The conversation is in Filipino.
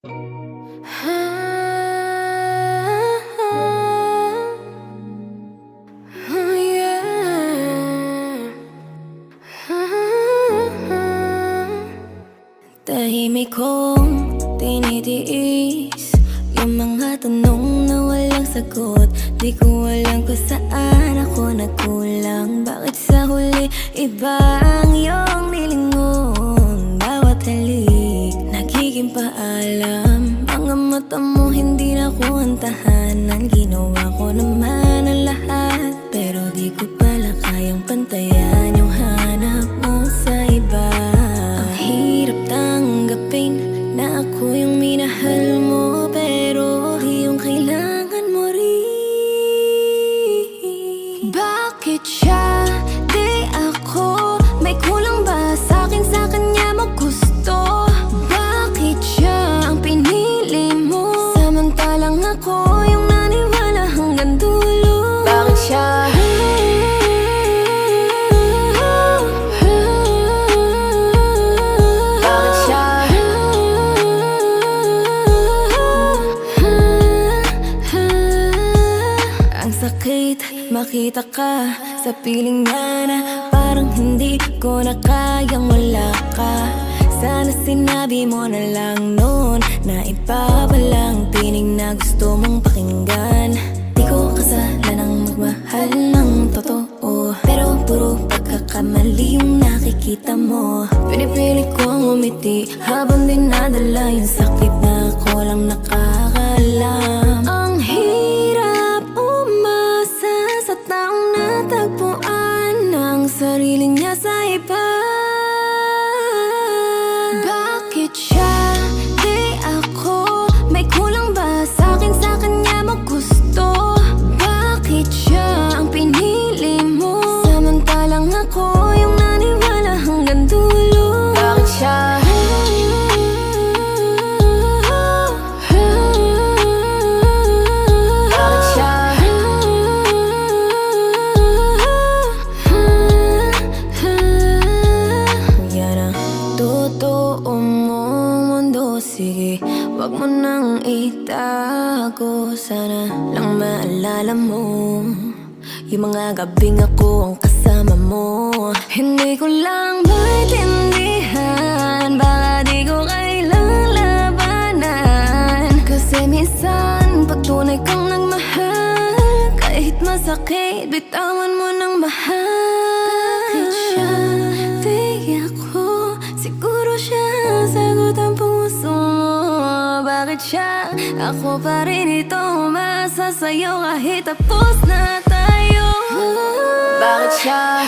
Tahimik kong tinitiis yung mga tanong na walang sagot. Di ko alam kung saan ako nagkulang. Bakit sa huli iba ang iyong nilingon? Bawat halik nagiging paalam. Mga mata mo hindi na ko antahanan. Ginawa ko naman ang lahat, pero di ko pala kayang pantayan yung hanap mo sa iba. Ang hirap tanggapin na ako yung minahal mo, pero di yung kailangan mo rin. Bakit siya, di ako? May kulang ba sa'kin, sa kanya mo gusto? Bakit siya ang pinili mo, samantalang ako yung naniwala hanggang dulo? Bakit siya? Sakit makita ka sa piling niya na parang hindi ko na kayang wala ka. Sana sinabi mo na lang noon na iba palang tinig na gusto mong pakinggan. Di ko kasalanang magmahal ng totoo, pero puro pagkakamali yung nakikita mo. Pinipilit kong umiti habang dinadala yung sakit na ako lang nakakalam. Ang hirap umasa sa taong natagpuan ng sarili niya sa iba. Bakit siya, di ako? May kulang ba sa'kin, sa kanya mo gusto? Bakit siya ang pinili mo, samantalang ako yung naniwala hanggang dulo? Bakit siya? Sige, wag mo nang itago. Sana lang maalala mo yung mga gabing ako ang kasama mo. Hindi ko lang maintindihan, baka di ko kailangang labanan. Kasi minsan pag tunay kang nagmahal, kahit masakit, bitawan mo ng mahal. Bakit siya, di ako? Siguro siya sagot ang puso mo. Bakit siya, ako pa rin ito, umasa sa'yo kahit tapos na tayo. Bakit siya?